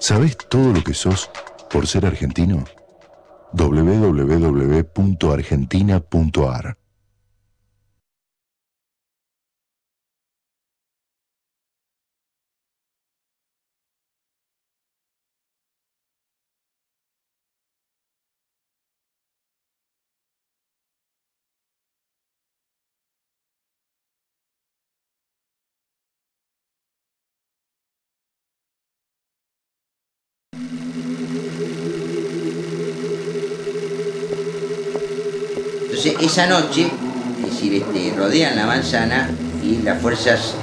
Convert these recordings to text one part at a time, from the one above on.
¿Sabés todo lo que sos por ser argentino? www.argentina.ar. Entonces esa noche, es decir, rodean la manzana y las fuerzas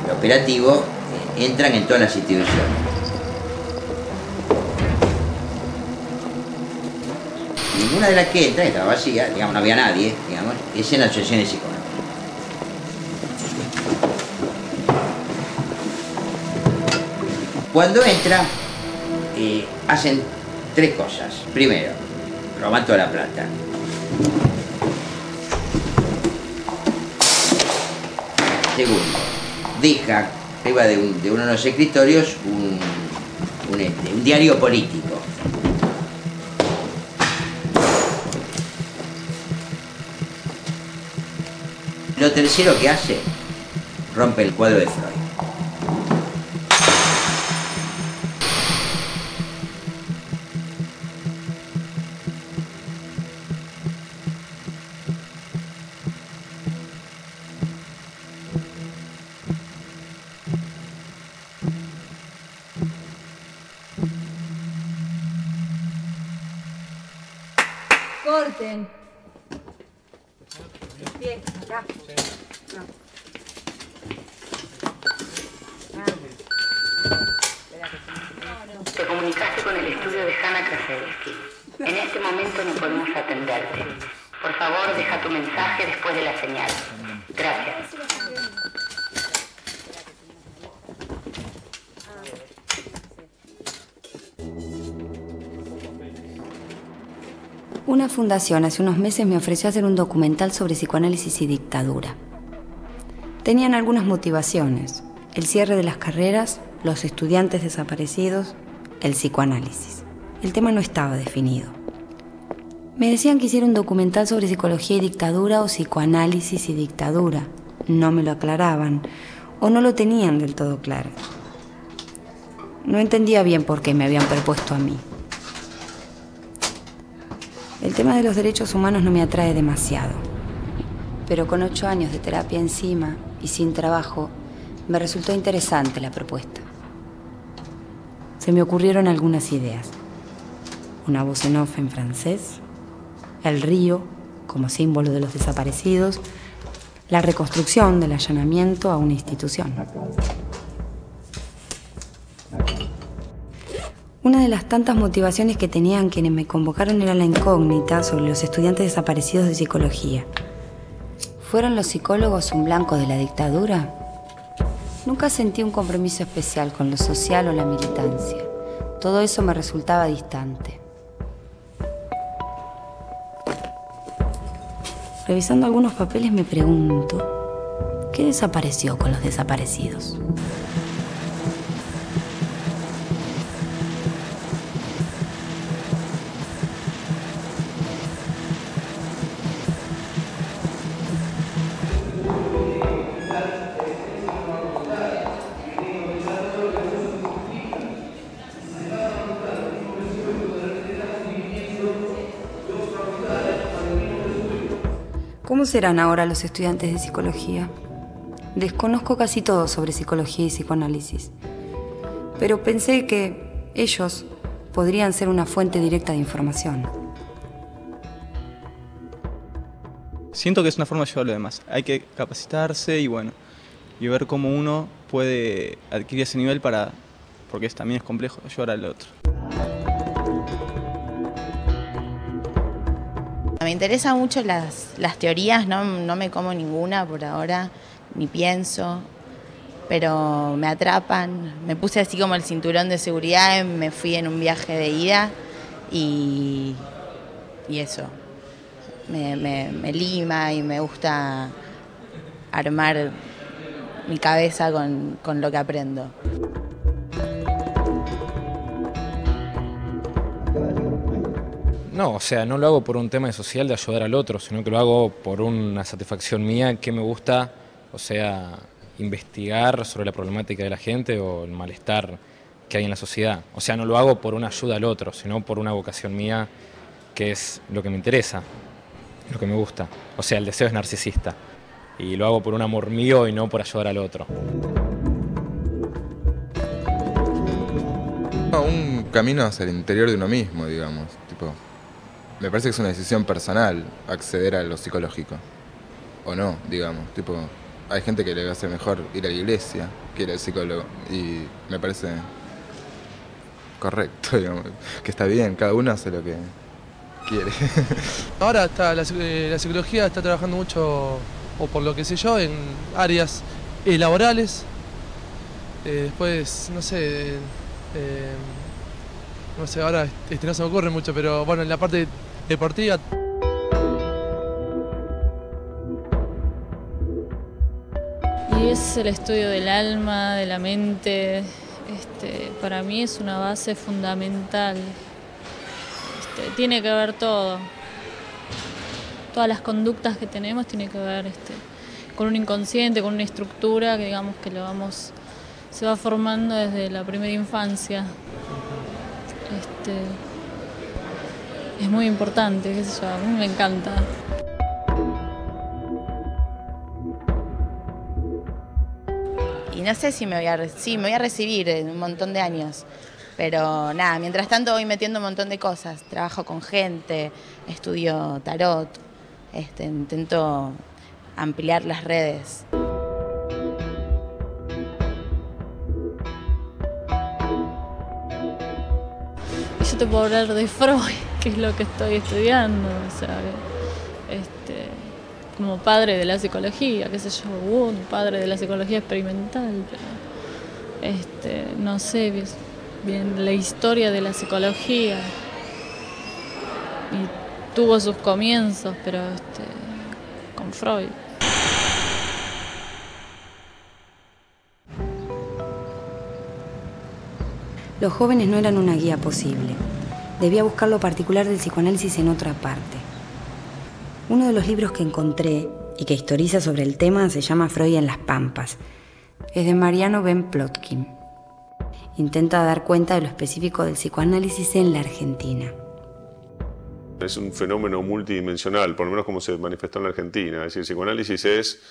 del operativo entran en todas las instituciones. Ninguna de las que entra, estaba vacía, digamos, no había nadie, digamos, es en la asociación de psicología. Cuando entra, hacen tres cosas. Primero, roban toda la plata. Segundo, deja arriba de uno de los escritorios un diario político. Lo tercero que hace, rompe el cuadro de Freud. Corten. Bien, acá. No. Te comunicaste con el estudio de Hanna Krasevsky. En este momento no podemos atenderte. Por favor, deja tu mensaje después de la señal. Gracias. Una fundación hace unos meses me ofreció hacer un documental sobre psicoanálisis y dictadura. Tenían algunas motivaciones: el cierre de las carreras, los estudiantes desaparecidos, el psicoanálisis. El tema no estaba definido. Me decían que hiciera un documental sobre psicología y dictadura o psicoanálisis y dictadura. No me lo aclaraban o no lo tenían del todo claro. No entendía bien por qué me habían propuesto a mí. El tema de los derechos humanos no me atrae demasiado, pero con 8 años de terapia encima y sin trabajo, me resultó interesante la propuesta. Se me ocurrieron algunas ideas: una voz en off en francés, el río como símbolo de los desaparecidos, la reconstrucción del allanamiento a una institución. Una de las tantas motivaciones que tenían quienes me convocaron era la incógnita sobre los estudiantes desaparecidos de psicología. ¿Fueron los psicólogos un blanco de la dictadura? Nunca sentí un compromiso especial con lo social o la militancia. Todo eso me resultaba distante. Revisando algunos papeles me pregunto, ¿qué desapareció con los desaparecidos? ¿Cómo serán ahora los estudiantes de psicología? Desconozco casi todo sobre psicología y psicoanálisis, pero pensé que ellos podrían ser una fuente directa de información. Siento que es una forma de llevar lo demás. Hay que capacitarse y ver cómo uno puede adquirir ese nivel porque también es complejo llevar al otro. Me interesan mucho las teorías, no me como ninguna por ahora, ni pienso, pero me atrapan. Me puse así como el cinturón de seguridad, me fui en un viaje de ida y eso, me lima y me gusta armar mi cabeza con lo que aprendo. No, o sea, no lo hago por un tema social de ayudar al otro, sino que lo hago por una satisfacción mía que me gusta, o sea, investigar sobre la problemática de la gente o el malestar que hay en la sociedad. O sea, no lo hago por una ayuda al otro, sino por una vocación mía que es lo que me interesa, lo que me gusta. O sea, el deseo es narcisista y lo hago por un amor mío y no por ayudar al otro. Un camino hacia el interior de uno mismo, digamos. Tipo, me parece que es una decisión personal acceder a lo psicológico. O no, digamos. Tipo, hay gente que le hace mejor ir a la iglesia que ir al psicólogo. Y me parece correcto, digamos. Que está bien, cada uno hace lo que quiere. Ahora la psicología está trabajando mucho, o por lo que sé yo, en áreas laborales. Después, no sé, ahora no se me ocurre mucho, pero bueno, en la parte deportiva. Y es el estudio del alma, de la mente. Para mí es una base fundamental. Tiene que ver todo. Todas las conductas que tenemos tiene que ver con un inconsciente, con una estructura que digamos que se va formando desde la primera infancia. Es muy importante, qué sé yo, a mí me encanta. Y no sé si me voy a recibir en un montón de años. Pero nada, mientras tanto voy metiendo un montón de cosas. Trabajo con gente, estudio tarot, intento ampliar las redes. Y yo te puedo hablar de Freud, que es lo que estoy estudiando, o sea, como padre de la psicología, qué sé yo, un padre de la psicología experimental, pero no sé bien la historia de la psicología y tuvo sus comienzos, pero con Freud. Los jóvenes no eran una guía posible. Debía buscar lo particular del psicoanálisis en otra parte. Uno de los libros que encontré y que historiza sobre el tema se llama Freud en las Pampas. Es de Mariano Ben Plotkin. Intenta dar cuenta de lo específico del psicoanálisis en la Argentina. Es un fenómeno multidimensional, por lo menos como se manifestó en la Argentina. Es decir, el psicoanálisis es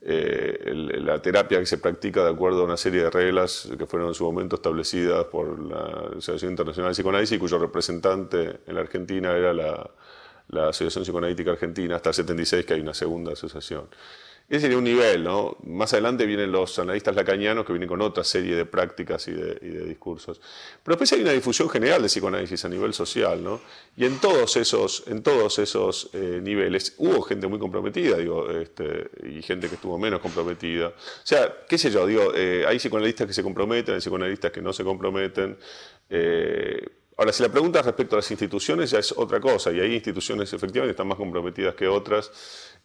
la terapia que se practica de acuerdo a una serie de reglas que fueron en su momento establecidas por la Asociación Internacional de Psicoanálisis, cuyo representante en la Argentina era la Asociación Psicoanalítica Argentina, hasta el 76, que hay una segunda asociación. Ese sería un nivel, ¿no? Más adelante vienen los analistas lacanianos que vienen con otra serie de prácticas y de discursos. Pero después hay una difusión general de psicoanálisis a nivel social, ¿no? Y en todos esos niveles hubo gente muy comprometida, y gente que estuvo menos comprometida. O sea, qué sé yo, hay psicoanalistas que se comprometen, hay psicoanalistas que no se comprometen. Ahora, si la pregunta es respecto a las instituciones, ya es otra cosa, y hay instituciones efectivamente que están más comprometidas que otras.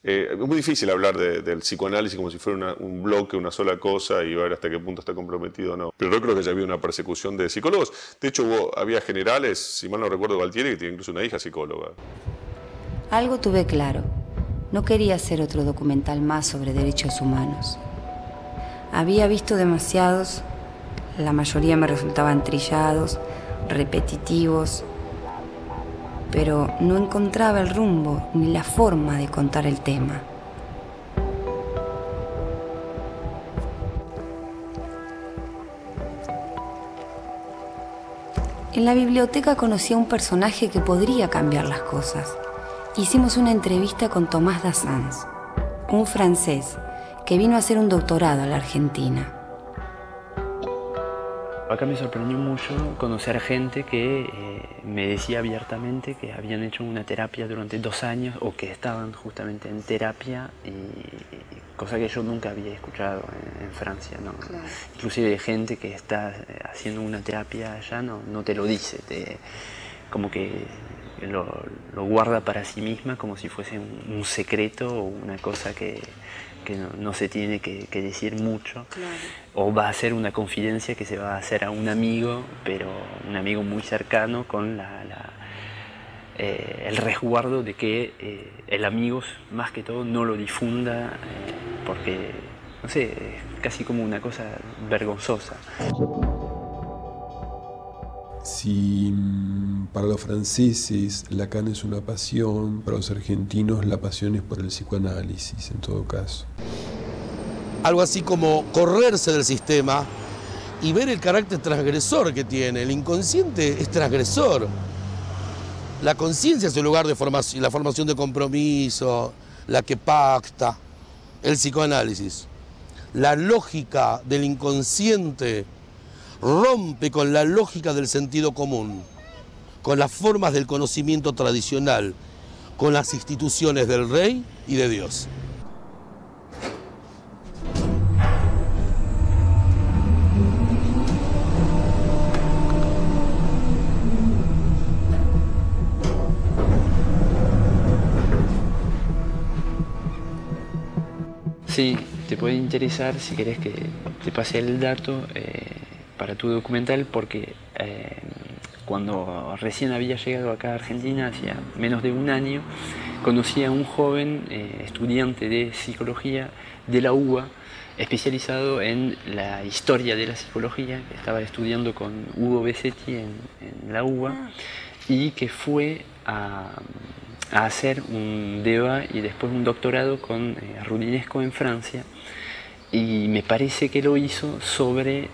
Es muy difícil hablar del psicoanálisis como si fuera un bloque, una sola cosa, y ver hasta qué punto está comprometido o no. Pero yo creo que ya había una persecución de psicólogos. De hecho, había generales, si mal no recuerdo, Gualtieri, que tiene incluso una hija psicóloga. Algo tuve claro. No quería hacer otro documental más sobre derechos humanos. Había visto demasiados, la mayoría me resultaban trillados, repetitivos, pero no encontraba el rumbo ni la forma de contar el tema. En la biblioteca conocí a un personaje que podría cambiar las cosas. Hicimos una entrevista con Tomás Dassans, un francés que vino a hacer un doctorado a la Argentina. Acá me sorprendió mucho conocer gente que me decía abiertamente que habían hecho una terapia durante 2 años o que estaban justamente en terapia, cosa que yo nunca había escuchado en Francia, ¿no? Claro. Inclusive gente que está haciendo una terapia allá no te lo dice, como que lo guarda para sí misma como si fuese un secreto o una cosa que no se tiene que decir mucho. Claro. O va a ser una confidencia que se va a hacer a un amigo, pero un amigo muy cercano con el resguardo de que el amigo, más que todo, no lo difunda, porque, no sé, es casi como una cosa vergonzosa. Si para los franceses Lacan es una pasión, para los argentinos la pasión es por el psicoanálisis, en todo caso. Algo así como correrse del sistema y ver el carácter transgresor que tiene. El inconsciente es transgresor. La conciencia es el lugar de formación, la formación de compromiso, la que pacta, el psicoanálisis. La lógica del inconsciente rompe con la lógica del sentido común, con las formas del conocimiento tradicional, con las instituciones del rey y de Dios. Sí, te puede interesar si querés que te pase el dato para tu documental, porque cuando recién había llegado acá a Argentina, hacía menos de un año, conocí a un joven estudiante de psicología de la UBA, especializado en la historia de la psicología, que estaba estudiando con Hugo Besetti en la UBA, y que fue a hacer un DEBA y después un doctorado con Roudinesco en Francia, y me parece que lo hizo sobre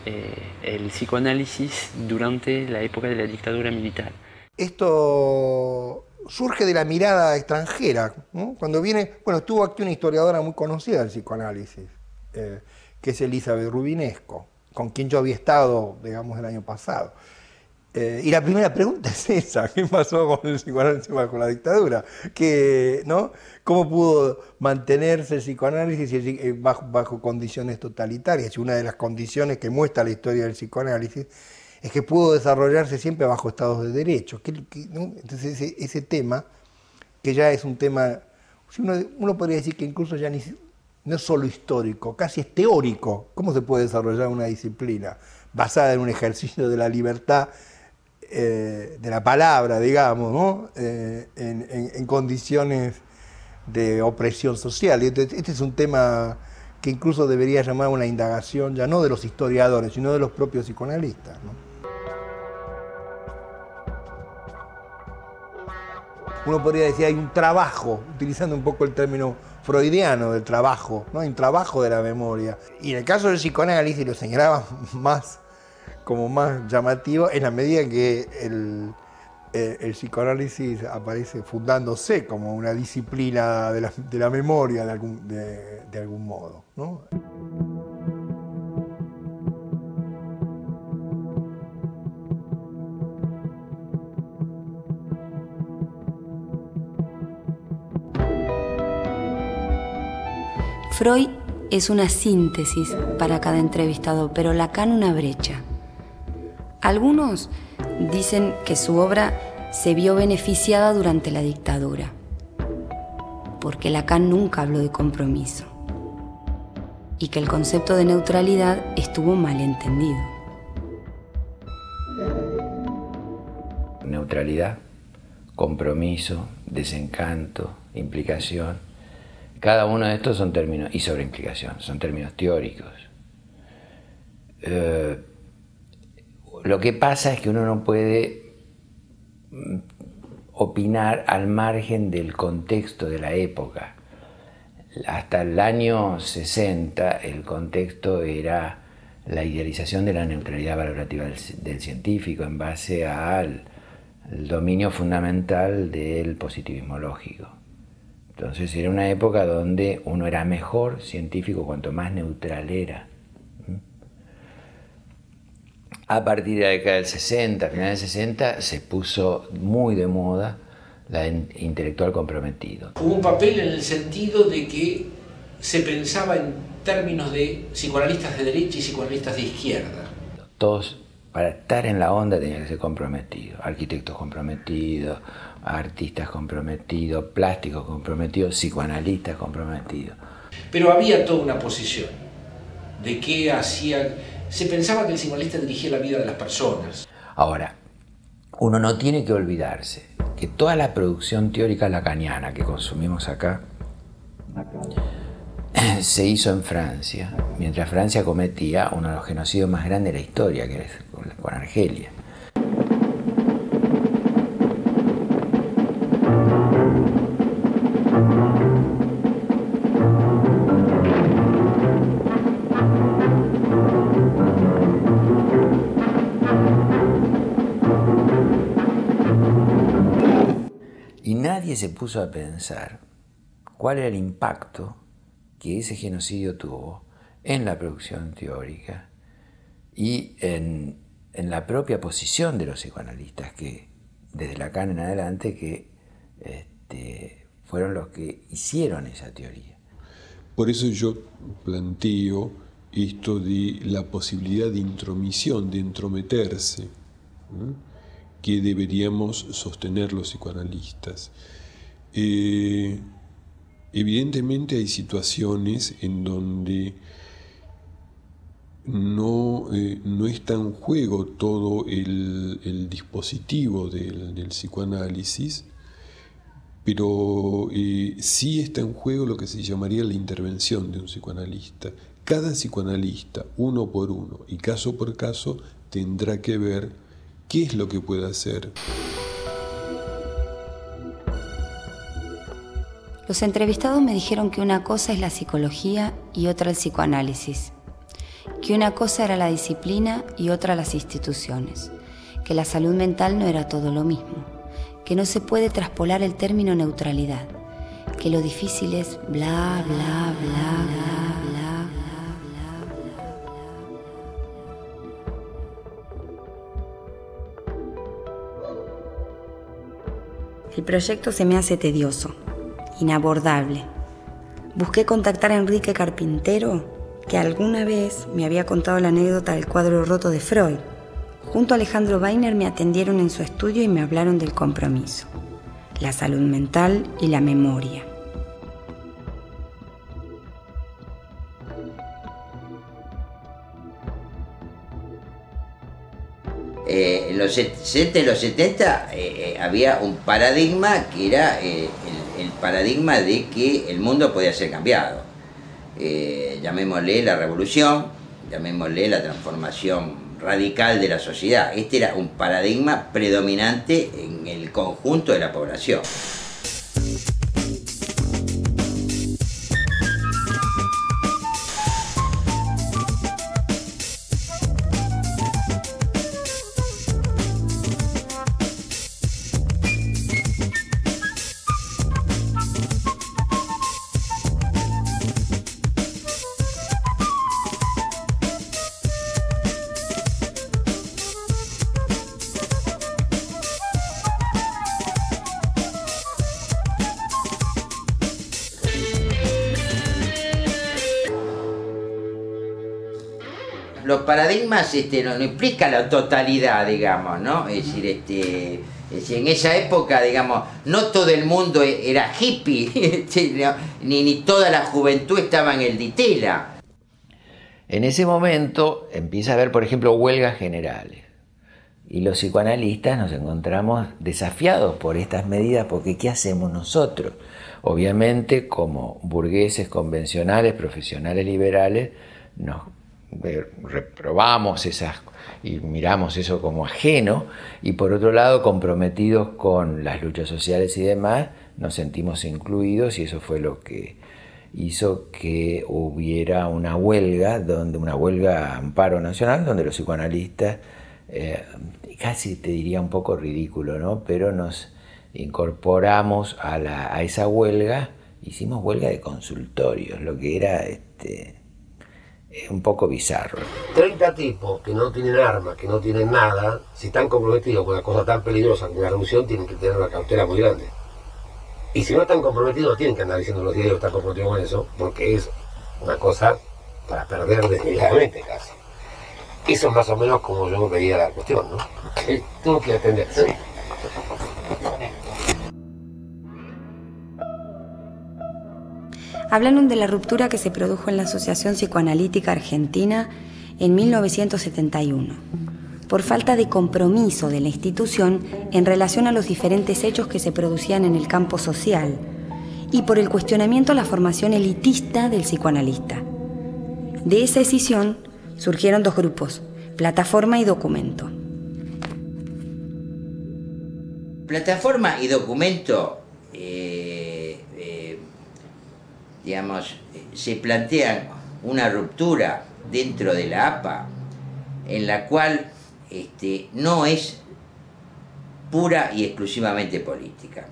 el psicoanálisis durante la época de la dictadura militar. Esto surge de la mirada extranjera, ¿no? Cuando viene, bueno, estuvo aquí una historiadora muy conocida del psicoanálisis, que es Elizabeth Roudinesco, con quien yo había estado, digamos, el año pasado. Y la primera pregunta es esa: ¿qué pasó con el psicoanálisis bajo la dictadura? ¿No? ¿Cómo pudo mantenerse el psicoanálisis bajo condiciones totalitarias? Y una de las condiciones que muestra la historia del psicoanálisis es que pudo desarrollarse siempre bajo estados de derecho. ¿No? Entonces ese tema, que ya es un tema, uno podría decir que incluso ya no es solo histórico, casi es teórico. ¿Cómo se puede desarrollar una disciplina basada en un ejercicio de la libertad, de la palabra, digamos, ¿no? en condiciones de opresión social? Y este es un tema que incluso debería llamar una indagación ya no de los historiadores, sino de los propios psicoanalistas, ¿no? Uno podría decir, hay un trabajo, utilizando un poco el término freudiano del trabajo, ¿no? Hay un trabajo de la memoria. Y en el caso del psicoanálisis lo señalaba como más llamativo en la medida en que el psicoanálisis aparece fundándose como una disciplina de la memoria de algún modo, ¿no? Freud es una síntesis para cada entrevistado, pero Lacan una brecha. Algunos dicen que su obra se vio beneficiada durante la dictadura, porque Lacan nunca habló de compromiso, y que el concepto de neutralidad estuvo mal entendido. Neutralidad, compromiso, desencanto, implicación. Cada uno de estos son términos, y sobreimplicación, son términos teóricos. Lo que pasa es que uno no puede opinar al margen del contexto de la época. Hasta el año 60 el contexto era la idealización de la neutralidad valorativa del científico en base al dominio fundamental del positivismo lógico. Entonces era una época donde uno era mejor científico cuanto más neutral era. A partir de la década del 60, finales del 60, se puso muy de moda la intelectual comprometido. Hubo un papel en el sentido de que se pensaba en términos de psicoanalistas de derecha y psicoanalistas de izquierda. Todos, para estar en la onda, tenían que ser comprometidos. Arquitectos comprometidos, artistas comprometidos, plásticos comprometidos, psicoanalistas comprometidos. Pero había toda una posición de que se pensaba que el psicoanalista dirigía la vida de las personas. Ahora, uno no tiene que olvidarse que toda la producción teórica lacaniana que consumimos acá se hizo en Francia, mientras Francia cometía uno de los genocidios más grandes de la historia, que es con Argelia. Y nadie se puso a pensar cuál era el impacto que ese genocidio tuvo en la producción teórica y en la propia posición de los psicoanalistas, que desde Lacan en adelante que fueron los que hicieron esa teoría. Por eso yo planteo esto de la posibilidad de intromisión, de entrometerse, ¿no?, que deberíamos sostener los psicoanalistas. Evidentemente hay situaciones en donde no está en juego todo el dispositivo del psicoanálisis, pero sí está en juego lo que se llamaría la intervención de un psicoanalista. Cada psicoanalista, uno por uno y caso por caso, tendrá que ver qué es lo que puede hacer. Los entrevistados me dijeron que una cosa es la psicología y otra el psicoanálisis, que una cosa era la disciplina y otra las instituciones, que la salud mental no era todo lo mismo, que no se puede traspolar el término neutralidad, que lo difícil es bla, bla, bla, bla, bla, bla. El proyecto se me hace tedioso, inabordable. Busqué contactar a Enrique Carpintero, que alguna vez me había contado la anécdota del cuadro roto de Freud. Junto a Alejandro Weiner me atendieron en su estudio y me hablaron del compromiso, la salud mental y la memoria. En los 60 y los 70 había un paradigma que era el paradigma de que el mundo podía ser cambiado. Llamémosle la revolución, llamémosle la transformación radical de la sociedad. Este era un paradigma predominante en el conjunto de la población. Los paradigmas no implican la totalidad, digamos, ¿no? Es decir, en esa época, digamos, no todo el mundo era hippie, ni toda la juventud estaba en el ditela. En ese momento empieza a haber, por ejemplo, huelgas generales. Y los psicoanalistas nos encontramos desafiados por estas medidas, porque ¿qué hacemos nosotros? Obviamente, como burgueses convencionales, profesionales liberales, nos reprobamos esas y miramos eso como ajeno, y por otro lado, comprometidos con las luchas sociales y demás, nos sentimos incluidos, y eso fue lo que hizo que hubiera una huelga amparo nacional, donde los psicoanalistas, casi te diría un poco ridículo, ¿no?, pero nos incorporamos a esa huelga. Hicimos huelga de consultorios, lo que era un poco bizarro. 30 tipos que no tienen armas, que no tienen nada, si están comprometidos con una cosa tan peligrosa como la revolución, tienen que tener una cautela muy grande. Y si no están comprometidos, tienen que andar diciendo los diarios que están comprometidos con eso, porque es una cosa para perder desmedidamente casi. Eso es más o menos como yo veía la cuestión, ¿no? Tengo que atender. ¿Sí? Hablaron de la ruptura que se produjo en la Asociación Psicoanalítica Argentina en 1971. por falta de compromiso de la institución en relación a los diferentes hechos que se producían en el campo social y por el cuestionamiento a la formación elitista del psicoanalista. De esa escisión surgieron dos grupos, Plataforma y Documento. Plataforma y Documento, se plantean una ruptura dentro de la APA en la cual no es pura y exclusivamente política.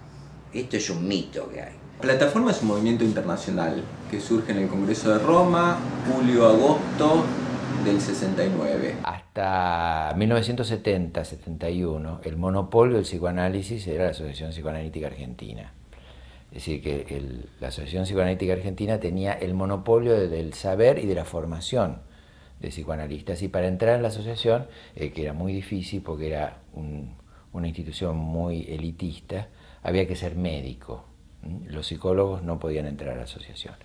Esto es un mito que hay. Plataforma es un movimiento internacional que surge en el Congreso de Roma, julio-agosto del 69. Hasta 1970-71, el monopolio del psicoanálisis era la Asociación Psicoanalítica Argentina. Es decir, que la Asociación Psicoanalítica Argentina tenía el monopolio del saber y de la formación de psicoanalistas. Y para entrar en la asociación, que era muy difícil porque era una institución muy elitista, había que ser médico. Los psicólogos no podían entrar a la asociación.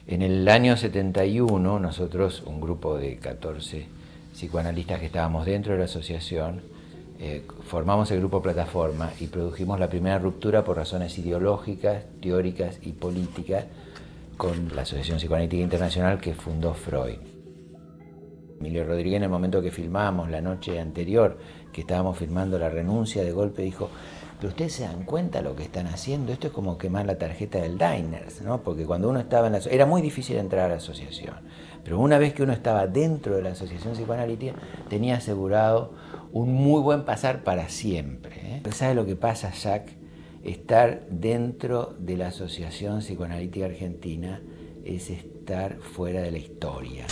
En el año 71, nosotros, un grupo de 14 psicoanalistas que estábamos dentro de la asociación, formamos el grupo Plataforma y produjimos la primera ruptura por razones ideológicas, teóricas y políticas con la Asociación Psicoanalítica Internacional que fundó Freud. Emilio Rodríguez, en el momento que filmábamos la noche anterior, que estábamos filmando la renuncia, de golpe dijo: pero ustedes se dan cuenta lo que están haciendo, esto es como quemar la tarjeta del Diners, ¿no? Porque cuando uno estaba en la era muy difícil entrar a la asociación, pero una vez que uno estaba dentro de la asociación psicoanalítica, tenía asegurado un muy buen pasar para siempre. ¿Sabe lo que pasa, Jack? Estar dentro de la Asociación Psicoanalítica Argentina es estar fuera de la historia.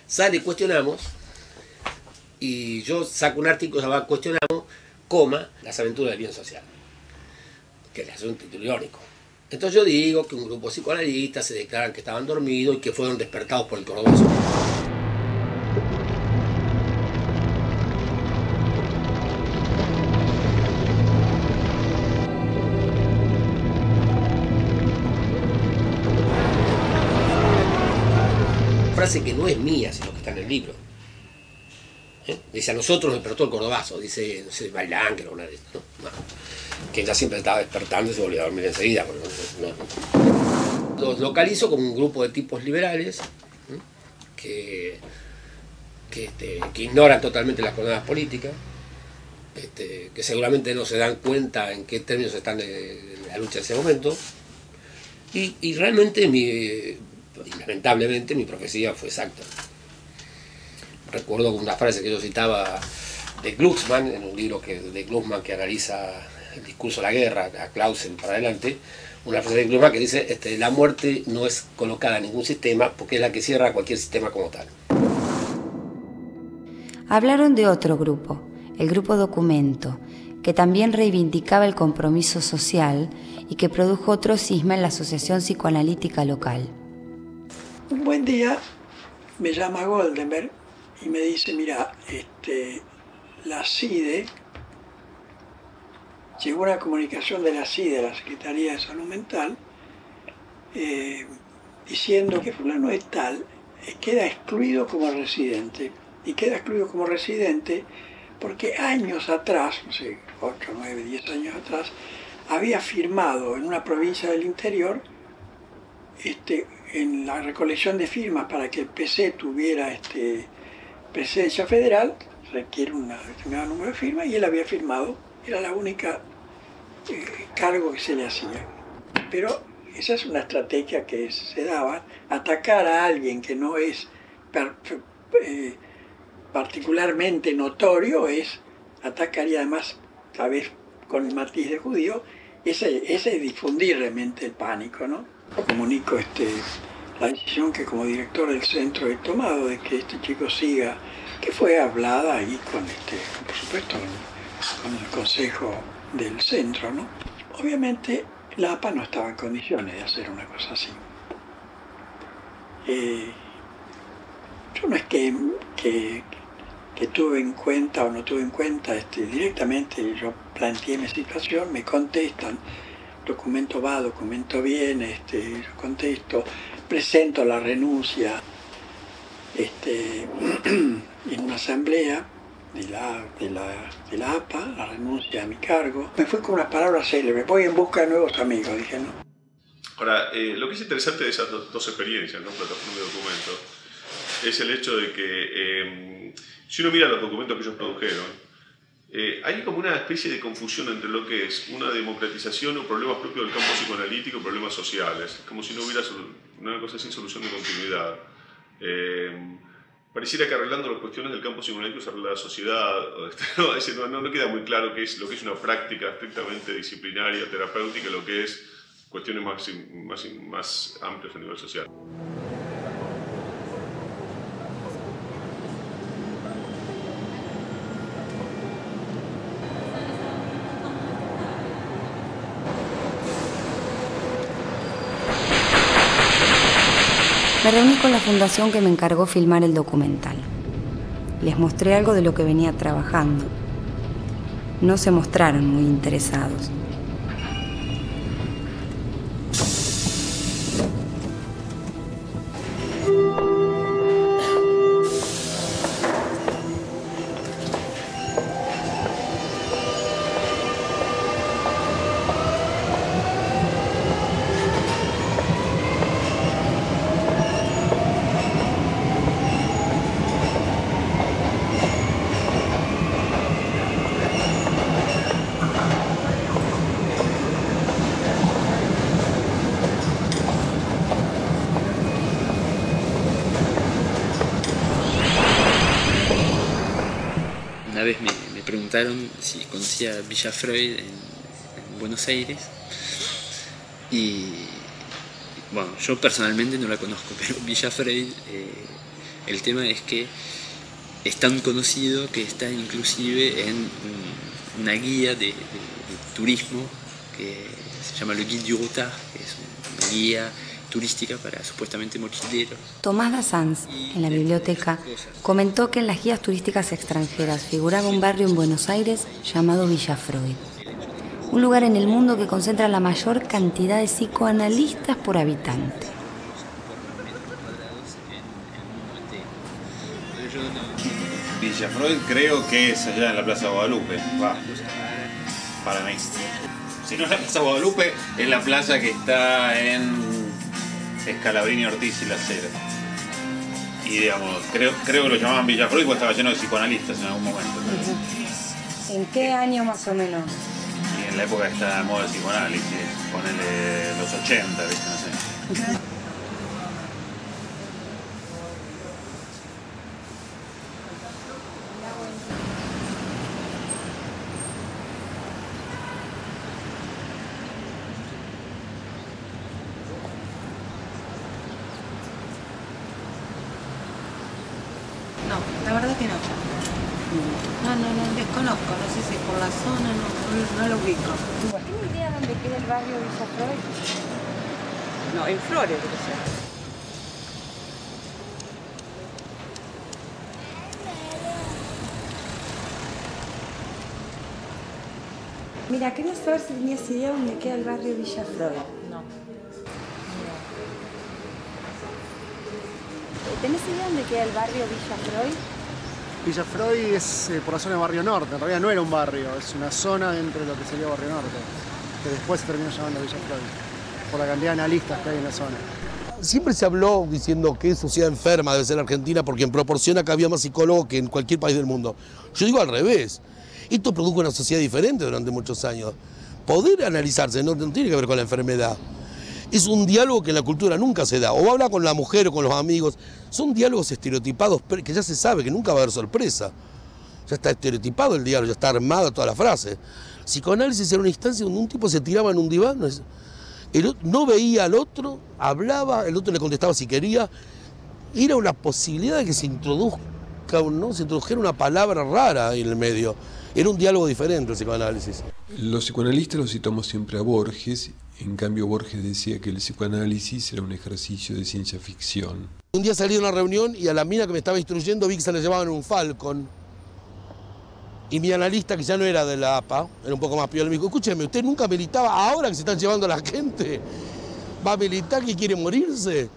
Sale Cuestionamos, y yo saco un artículo llamado Cuestionamos, las aventuras del bien social, que es un título irónico. Entonces yo digo que un grupo de psicoanalistas se declaran que estaban dormidos y que fueron despertados por el cordobazo. Frase que no es mía, sino que está en el libro. Dice: a nosotros nos despertó el cordobazo, dice, no sé, Bailán, que era una de estas, ¿no? Que ella siempre estaba despertando y se volvía a dormir enseguida. Los localizo como un grupo de tipos liberales que ignoran totalmente las coordenadas políticas, que seguramente no se dan cuenta en qué términos están de la lucha en ese momento, y realmente y lamentablemente mi profecía fue exacta. Recuerdo una frase que yo citaba de Glucksmann, en un libro de Glucksmann que analiza el discurso de la guerra, a Clausel para adelante, una frase de Glucksmann que dice: la muerte no es colocada en ningún sistema porque es la que cierra cualquier sistema como tal. Hablaron de otro grupo, el grupo Documento, que también reivindicaba el compromiso social y que produjo otro cisma en la Asociación Psicoanalítica local. Un buen día me llama Goldenberg y me dice: mira, la CIDE, llegó una comunicación de la CIDE, la Secretaría de Salud Mental, diciendo que fulano de tal queda excluido como residente. Y queda excluido como residente porque años atrás, no sé, 8, 9, 10 años atrás, había firmado en una provincia del interior en la recolección de firmas para que el PC tuviera presencia federal, requiere un determinado número de firmas, y él había firmado, era la única cargo que se le hacía. Pero esa es una estrategia que se daba: atacar a alguien que no es particularmente notorio, es atacar, y además, tal vez con el matiz de judío, ese es difundir realmente el pánico, ¿no? Comunico la decisión que como director del centro he tomado de que este chico siga, que fue hablada ahí con por supuesto, con el consejo del centro, ¿no? Obviamente La APA no estaba en condiciones de hacer una cosa así. Yo no es que tuve en cuenta o no tuve en cuenta, directamente yo planteé mi situación, me contestan, documento va, documento viene, yo contesto, presento la renuncia en una asamblea de la APA, la renuncia a mi cargo. Me fui con unas palabras célebres, voy en busca de nuevos amigos, dije, ¿no? Ahora, lo que es interesante de esas dos experiencias, ¿no? Plataforma y documento, es el hecho de que si uno mira los documentos que ellos produjeron, hay como una especie de confusión entre lo que es una democratización o problemas propios del campo psicoanalítico y problemas sociales, como si no hubiera una cosa sin solución de continuidad. Pareciera que arreglando las cuestiones del campo psicoanalítico se arregla la sociedad, no queda muy claro qué es lo que es una práctica estrictamente disciplinaria, terapéutica, y lo que es cuestiones más amplias a nivel social. Me reuní con la fundación que me encargó filmar el documental. Les mostré algo de lo que venía trabajando. No se mostraron muy interesados. Una vez me preguntaron si conocía Villa Freud en Buenos Aires y bueno, yo personalmente no la conozco, pero Villa Freud, el tema es que es tan conocido que está inclusive en una guía de turismo que se llama Le Guide du Routard, que es una guía turística para supuestamente mochileros. Tomás Dassans, en la biblioteca, comentó que en las guías turísticas extranjeras figuraba un barrio en Buenos Aires llamado Villa Freud, un lugar en el mundo que concentra la mayor cantidad de psicoanalistas por habitante. Villa Freud creo que es allá en la Plaza Guadalupe, para mí. Si no es la Plaza Guadalupe, es la plaza que está en Scalabrini, Ortiz y Las Heras. Y digamos, creo que lo llamaban Villa Freud porque estaba lleno de psicoanalistas en algún momento. ¿En qué año más o menos? Y en la época que está de moda el psicoanálisis, ponele los 80, ¿viste? No sé. No, la verdad que no. No, desconozco, no sé si por la zona, no lo ubico. ¿Tiene idea dónde queda el barrio Villa Freud? No, en Flores debe ser. Mira, quería saber si tenías idea dónde queda el barrio Villa Freud. No. ¿Tenés idea dónde queda el barrio Villa Freud? Villa Freud es por la zona de Barrio Norte, en realidad no era un barrio, es una zona dentro de lo que sería Barrio Norte, que después se terminó llamando Villa Freud, por la cantidad de analistas que hay en la zona. Siempre se habló diciendo que sociedad enferma debe ser la Argentina porque en proporción acá había más psicólogos que en cualquier país del mundo. Yo digo al revés, esto produjo una sociedad diferente durante muchos años. Poder analizarse no tiene que ver con la enfermedad. Es un diálogo que en la cultura nunca se da. O habla con la mujer o con los amigos. Son diálogos estereotipados que ya se sabe que nunca va a haber sorpresa. Ya está estereotipado el diálogo, ya está armada toda la frase. Psicoanálisis era una instancia donde un tipo se tiraba en un diván, no veía al otro, hablaba, el otro le contestaba si quería. Era una posibilidad de que se introdujera una palabra rara ahí en el medio. Era un diálogo diferente el psicoanálisis. Los psicoanalistas los citamos siempre a Borges En cambio, Borges decía que el psicoanálisis era un ejercicio de ciencia ficción. Un día salí de una reunión y a la mina que me estaba instruyendo vi que se le llevaban un Falcon. Y mi analista, que ya no era de la APA, era un poco más piola, me dijo, escúcheme, usted nunca militaba, ahora que se están llevando a la gente, ¿va a militar que quiere morirse?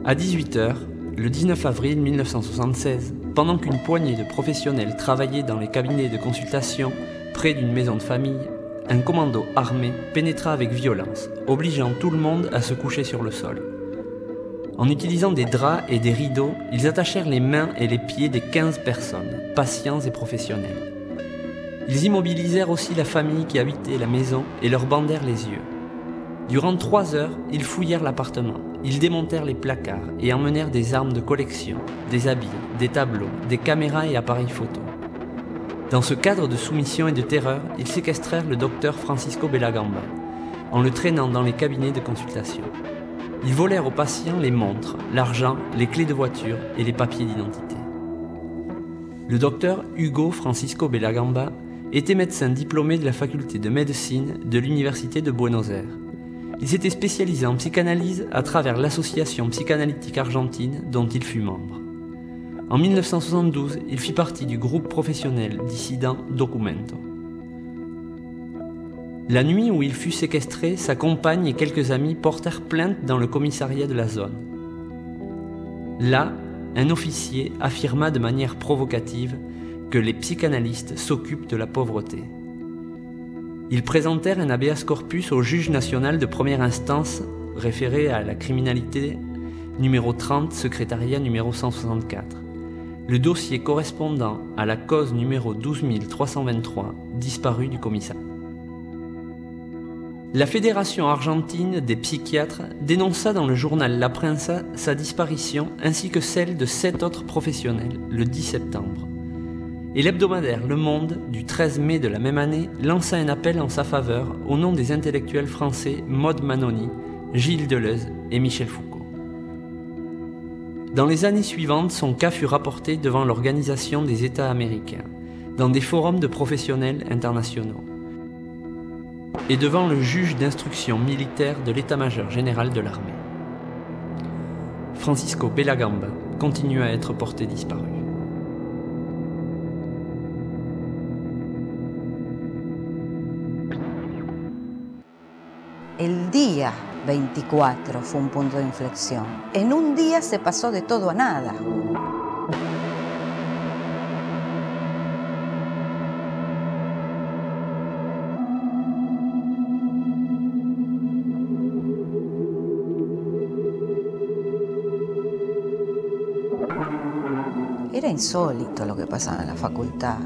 À 18h, le 19 avril 1976, pendant qu'une poignée de professionnels travaillaient dans les cabinets de consultation près d'une maison de famille, un commando armé pénétra avec violence, obligeant tout le monde à se coucher sur le sol. En utilisant des draps et des rideaux, ils attachèrent les mains et les pieds des 15 personnes, patients et professionnels. Ils immobilisèrent aussi la famille qui habitait la maison et leur bandèrent les yeux. Durant 3 heures, ils fouillèrent l'appartement, ils démontèrent les placards et emmenèrent des armes de collection, des habits, des tableaux, des caméras et appareils photo. Dans ce cadre de soumission et de terreur, ils séquestrèrent le docteur Francisco Belagamba, en le traînant dans les cabinets de consultation. Ils volèrent aux patients les montres, l'argent, les clés de voiture et les papiers d'identité. Le docteur Hugo Francisco Belagamba était médecin diplômé de la faculté de médecine de l'Université de Buenos Aires. Il s'était spécialisé en psychanalyse à travers l'Association psychanalytique argentine dont il fut membre. En 1972, il fit partie du groupe professionnel dissident Documento. La nuit où il fut séquestré, sa compagne et quelques amis portèrent plainte dans le commissariat de la zone. Là, un officier affirma de manière provocative que les psychanalystes s'occupent de la pauvreté. Ils présentèrent un habeas corpus au juge national de première instance référé à la criminalité numéro 30, secrétariat numéro 164. Le dossier correspondant à la cause numéro 12323, disparue du commissariat. La Fédération argentine des psychiatres dénonça dans le journal La Prensa sa disparition ainsi que celle de 7 autres professionnels le 10 septembre. Et l'hebdomadaire Le Monde, du 13 mai de la même année, lança un appel en sa faveur au nom des intellectuels français Maud Manoni, Gilles Deleuze et Michel Foucault. Dans les années suivantes, son cas fut rapporté devant l'Organisation des États américains, dans des forums de professionnels internationaux, et devant le juge d'instruction militaire de l'état-major général de l'armée. Francisco Belagamba continue à être porté disparu. El día 24 fue un punto de inflexión. En un día se pasó de todo a nada. Era insólito lo que pasaba en la facultad.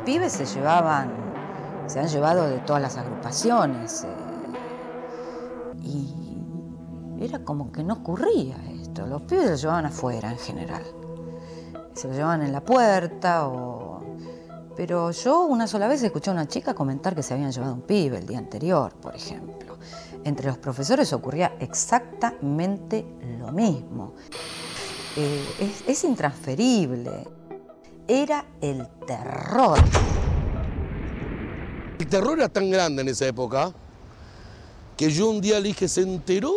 Pibes se han llevado de todas las agrupaciones. Y era como que no ocurría esto. Los pibes se llevaban afuera en general. Se lo llevaban en la puerta Pero yo una sola vez escuché a una chica comentar que se habían llevado un pibe el día anterior, por ejemplo. Entre los profesores ocurría exactamente lo mismo. Es intransferible. Era el terror. El terror era tan grande en esa época que yo un día le dije, ¿se enteró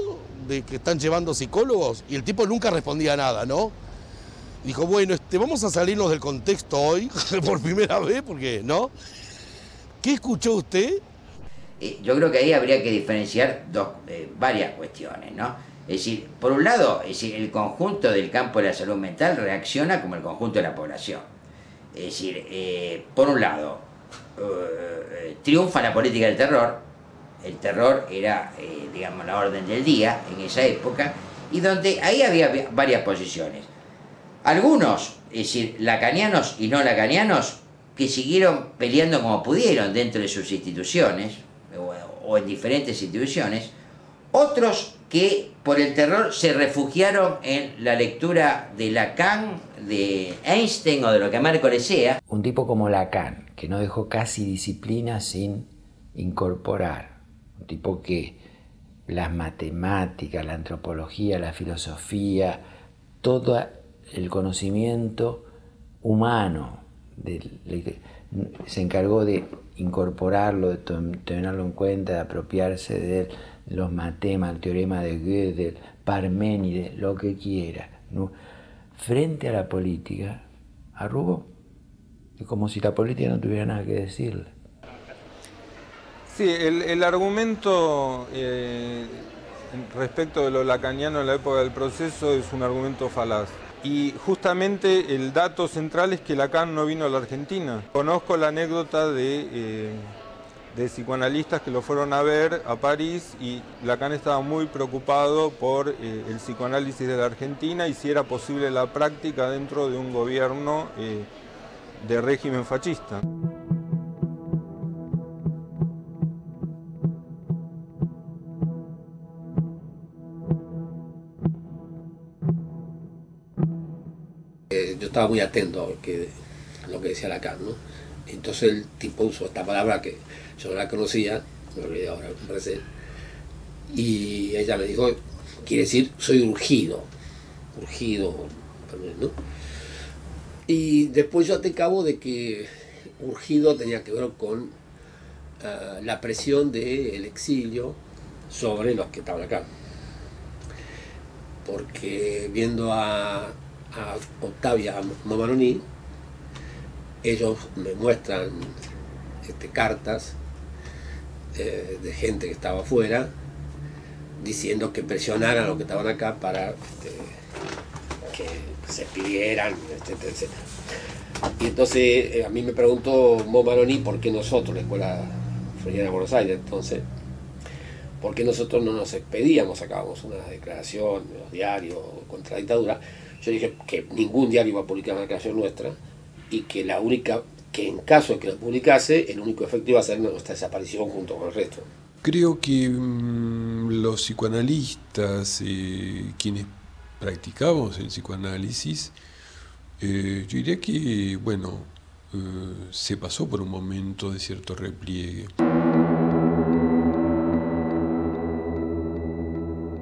de que están llevando psicólogos? Y el tipo nunca respondía nada, ¿no? Dijo, bueno, vamos a salirnos del contexto hoy, por primera vez, porque, ¿no? ¿Qué escuchó usted? Yo creo que ahí habría que diferenciar varias cuestiones, ¿no? Es decir, por un lado, el conjunto del campo de la salud mental reacciona como el conjunto de la población. Es decir, por un lado, triunfa la política del terror. El terror era, digamos, la orden del día en esa época, y donde ahí había varias posiciones. Algunos, es decir, lacanianos y no lacanianos, que siguieron peleando como pudieron dentro de sus instituciones, o en diferentes instituciones. Otros que por el terror se refugiaron en la lectura de Lacan, de Einstein o de lo que Marco le sea. Un tipo como Lacan, que no dejó casi disciplina sin incorporar. Un tipo que las matemáticas, la antropología, la filosofía, todo el conocimiento humano, se encargó de incorporarlo, de tenerlo en cuenta, de apropiarse de los matemas, el teorema de Gödel, Parménides, lo que quiera, ¿no? Frente a la política, arrugó. Es como si la política no tuviera nada que decirle. Sí, el argumento respecto de lo lacaniano en la época del proceso es un argumento falaz. Y justamente el dato central es que Lacan no vino a la Argentina. Conozco la anécdota de psicoanalistas que lo fueron a ver a París, y Lacan estaba muy preocupado por el psicoanálisis de la Argentina y si era posible la práctica dentro de un gobierno de régimen fascista. Yo estaba muy atento a lo que decía Lacan, ¿no? Entonces el tipo usó esta palabra que yo no la conocía, me olvidé ahora, me parece, y ella me dijo, quiere decir, soy urgido, ¿no? Y después yo te cabo de que urgido tenía que ver con la presión del exilio sobre los que estaban acá. Porque viendo a Octavia Momaroni, ellos me muestran cartas de gente que estaba afuera diciendo que presionaran a los que estaban acá para que se pidieran, etcétera, etcétera. Y entonces a mí me preguntó Momaroni por qué nosotros, la Escuela Floriana de Buenos Aires, entonces, por qué nosotros no nos expedíamos, sacábamos una declaración en los diarios contra la dictadura. Yo dije que ningún diario iba a publicar una declaración nuestra y que la única, que en caso de que lo publicase, el único efecto iba a ser nuestra desaparición junto con el resto. Creo que los psicoanalistas, quienes practicamos el psicoanálisis, yo diría que, bueno, se pasó por un momento de cierto repliegue.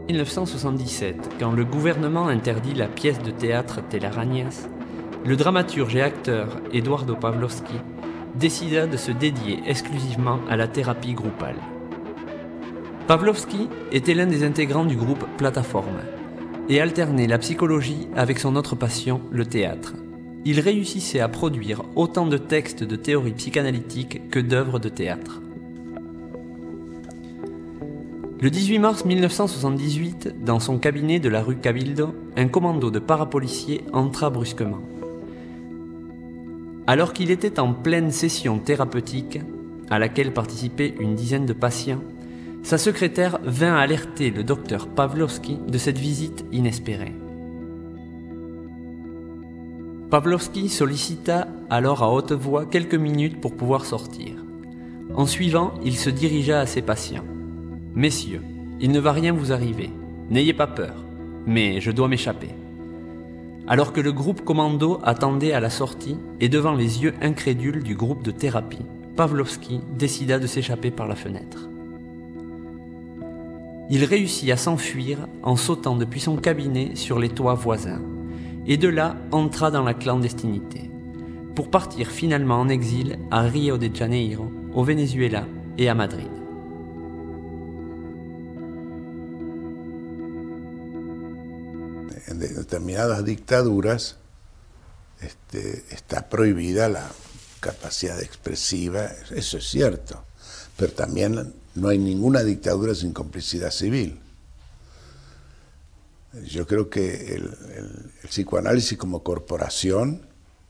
En 1977, quand le gouvernement interdit la pièce de théâtre Telarañas, le dramaturge et acteur Eduardo Pavlovsky décida de se dédier exclusivement à la thérapie groupale. Pavlovsky était l'un des intégrants du groupe Plataforme et alternait la psychologie avec son autre passion, le théâtre. Il réussissait à produire autant de textes de théorie psychanalytique que d'œuvres de théâtre. Le 18 mars 1978, dans son cabinet de la rue Cabildo, un commando de parapoliciers entra brusquement. Alors qu'il était en pleine session thérapeutique, à laquelle participaient une dizaine de patients, sa secrétaire vint alerter le docteur Pavlovsky de cette visite inespérée. Pavlovsky sollicita alors à haute voix quelques minutes pour pouvoir sortir. En suivant, il se dirigea à ses patients. « Messieurs, il ne va rien vous arriver. N'ayez pas peur, mais je dois m'échapper. » Alors que le groupe commando attendait à la sortie et devant les yeux incrédules du groupe de thérapie, Pavlovsky décida de s'échapper par la fenêtre. Il réussit à s'enfuir en sautant depuis son cabinet sur les toits voisins, et de là entra dans la clandestinité, pour partir finalement en exil à Rio de Janeiro, au Venezuela et à Madrid. En determinadas dictaduras está prohibida la capacidad expresiva, eso es cierto, pero también no hay ninguna dictadura sin complicidad civil. Yo creo que el psicoanálisis como corporación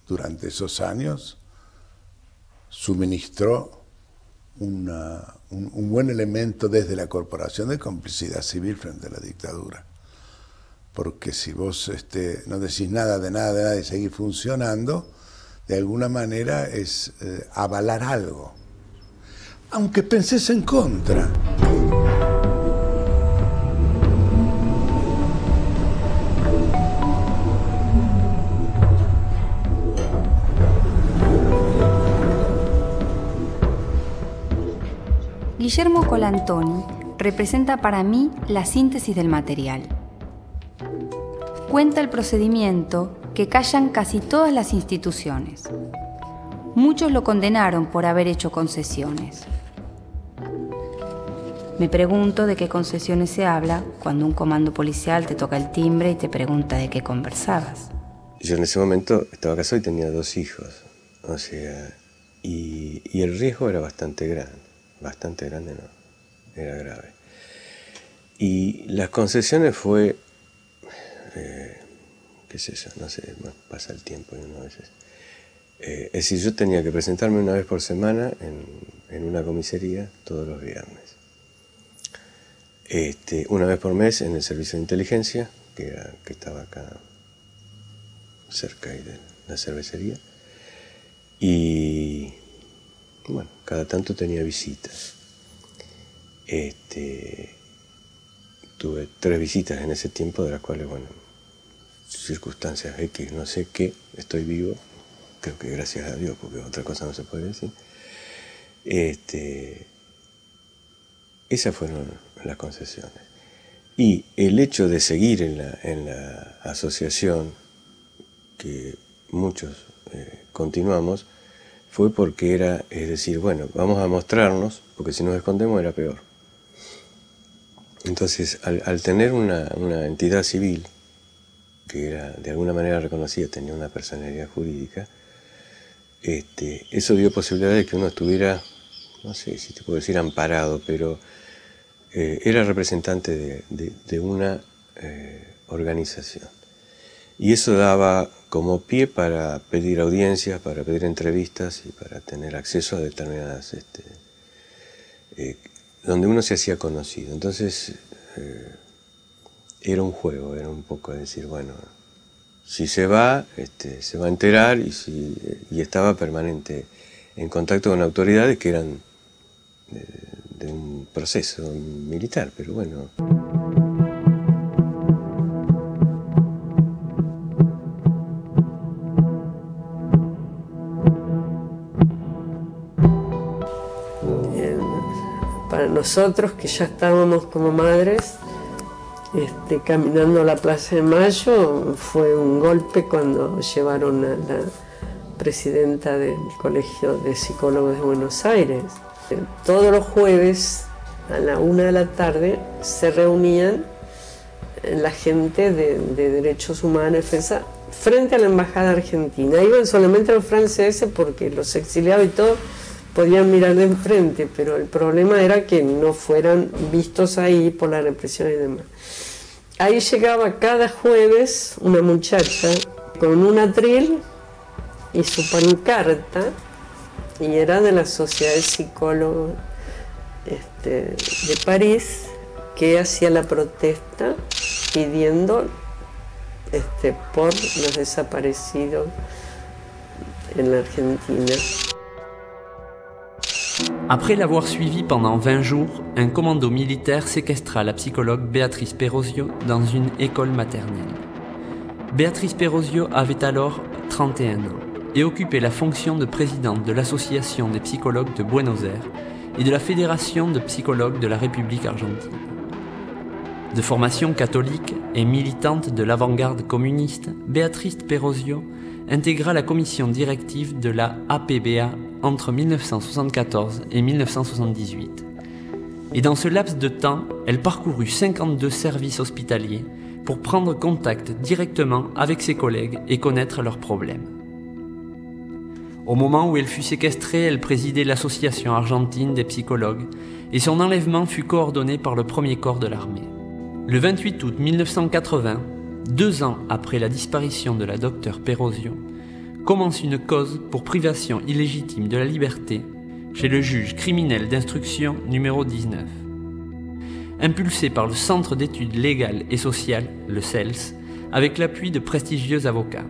durante esos años suministró un buen elemento desde la corporación de complicidad civil frente a la dictadura. Porque si vos no decís nada de nada y seguís funcionando, de alguna manera es avalar algo, aunque pensés en contra. Guillermo Colantoni representa para mí la síntesis del material. Cuenta el procedimiento que callan casi todas las instituciones. Muchos lo condenaron por haber hecho concesiones. Me pregunto de qué concesiones se habla cuando un comando policial te toca el timbre y te pregunta de qué conversabas. Yo en ese momento estaba casado y tenía 2 hijos, o sea, y el riesgo era bastante grande no, era grave. Y las concesiones fue, qué sé yo, no sé, pasa el tiempo y uno a veces... es decir, yo tenía que presentarme una vez por semana en una comisaría todos los viernes. Una vez por mes en el servicio de inteligencia, que estaba acá cerca ahí de la cervecería. Y bueno, cada tanto tenía visitas. Tuve 3 visitas en ese tiempo, de las cuales, bueno, circunstancias X, no sé qué, estoy vivo. Creo que gracias a Dios, porque otra cosa no se puede decir. Esas fueron las concesiones. Y el hecho de seguir en la asociación, que muchos continuamos, fue porque era, es decir, bueno, vamos a mostrarnos, porque si nos escondemos era peor. Entonces, al tener una entidad civil, que era de alguna manera reconocida, tenía una personalidad jurídica, eso dio posibilidad de que uno estuviera, no sé si te puedo decir amparado, pero era representante de una organización. Y eso daba como pie para pedir audiencias, para pedir entrevistas y para tener acceso a determinadas, donde uno se hacía conocido. Entonces, era un juego, era un poco decir, bueno, si se va a enterar y estaba permanente en contacto con autoridades que eran de un proceso militar, pero bueno. Para nosotros que ya estábamos como madres, caminando a la Plaza de Mayo, fue un golpe cuando llevaron a la presidenta del Colegio de Psicólogos de Buenos Aires. Todos los jueves a la 1 de la tarde se reunían la gente de Derechos Humanos, Defensa, frente a la Embajada Argentina. Iban solamente los franceses porque los exiliados y todo podían mirar de enfrente, pero el problema era que no fueran vistos ahí por la represión y demás. Ahí llegaba cada jueves una muchacha con un atril y su pancarta, y era de la Sociedad de Psicólogos de París, que hacía la protesta pidiendo por los desaparecidos en la Argentina. Après l'avoir suivi pendant 20 jours, un commando militaire séquestra la psychologue Béatrice Perosio dans une école maternelle. Béatrice Perosio avait alors 31 ans et occupait la fonction de présidente de l'Association des psychologues de Buenos Aires et de la Fédération de psychologues de la République argentine. De formation catholique et militante de l'avant-garde communiste, Béatrice Perosio intégra la commission directive de la APBA entre 1974 et 1978. Et dans ce laps de temps, elle parcourut 52 services hospitaliers pour prendre contact directement avec ses collègues et connaître leurs problèmes. Au moment où elle fut séquestrée, elle présidait l'association argentine des psychologues et son enlèvement fut coordonné par le premier corps de l'armée. Le 28 août 1980, 2 ans après la disparition de la docteure Perosio, commence une cause pour privation illégitime de la liberté chez le juge criminel d'instruction numéro 19. Impulsé par le Centre d'études légales et sociales, le CELS, avec l'appui de prestigieux avocats.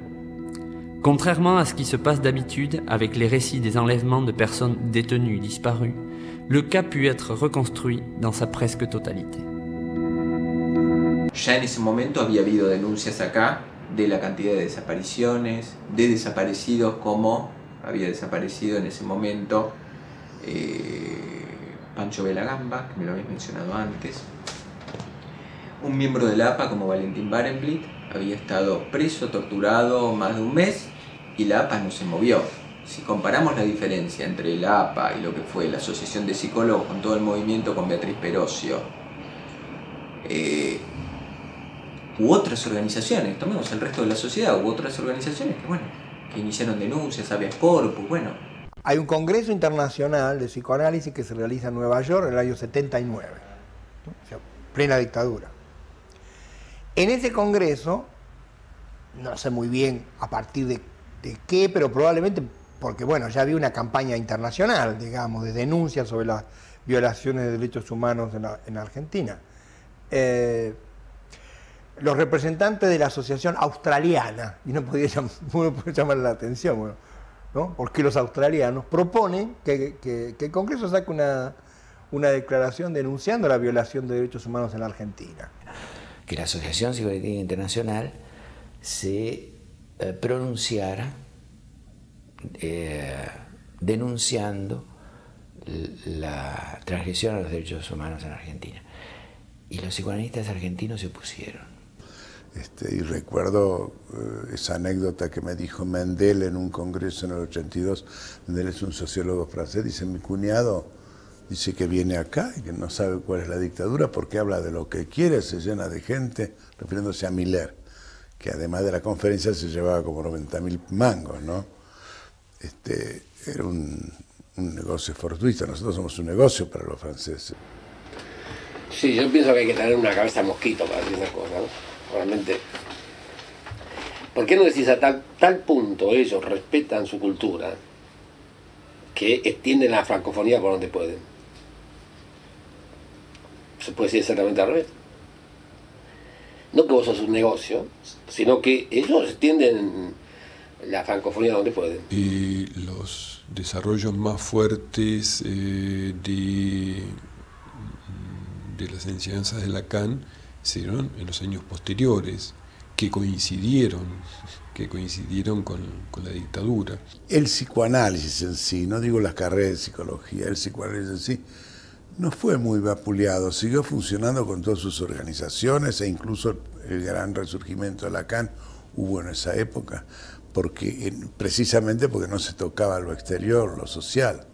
Contrairement à ce qui se passe d'habitude avec les récits des enlèvements de personnes détenues disparues, le cas put être reconstruit dans sa presque totalité. Ya en ese momento había habido denuncias acá de la cantidad de desapariciones, de desaparecidos, como había desaparecido en ese momento Pancho Belagamba, que me lo habéis mencionado antes. Un miembro de la APA como Valentín Barenblit había estado preso, torturado más de un mes y la APA no se movió. Si comparamos la diferencia entre la APA y lo que fue la Asociación de Psicólogos con todo el movimiento con Beatriz Perosio, u otras organizaciones, tomemos el resto de la sociedad, u otras organizaciones que iniciaron denuncias, habeas corpus, Hay un congreso internacional de psicoanálisis que se realiza en Nueva York en el año 79, ¿no? O sea, plena dictadura. En ese congreso, no sé muy bien a partir de qué, pero probablemente porque ya había una campaña internacional, digamos, de denuncias sobre las violaciones de derechos humanos en Argentina. Los representantes de la Asociación Australiana, y uno puede llamar la atención, ¿no? Porque los australianos proponen que el Congreso saque una declaración denunciando la violación de derechos humanos en la Argentina. Que la Asociación Psicoanalítica Internacional se pronunciara denunciando la transgresión a los derechos humanos en Argentina. Y los psicoanalistas argentinos se opusieron. Y recuerdo esa anécdota que me dijo Mendel en un congreso en el 82. Mendel es un sociólogo francés, dice: mi cuñado dice que viene acá y que no sabe cuál es la dictadura porque habla de lo que quiere, se llena de gente, refiriéndose a Miller, que además de la conferencia se llevaba como 90.000 mangos, ¿no? Era un negocio fortuito, nosotros somos un negocio para los franceses. Sí, yo pienso que hay que tener una cabeza de mosquito para decir esas cosas, ¿no? Realmente. ¿Por qué no decís a tal punto ellos respetan su cultura que extienden la francofonía por donde pueden? Se puede decir exactamente al revés. No que vos sos un negocio, sino que ellos extienden la francofonía donde pueden. Y los desarrollos más fuertes de las enseñanzas de Lacan se dieron en los años posteriores, que coincidieron con la dictadura. El psicoanálisis en sí, no digo las carreras de psicología, el psicoanálisis en sí, no fue muy vapuleado, siguió funcionando con todas sus organizaciones e incluso el gran resurgimiento de Lacan hubo en esa época, precisamente porque no se tocaba lo exterior, lo social.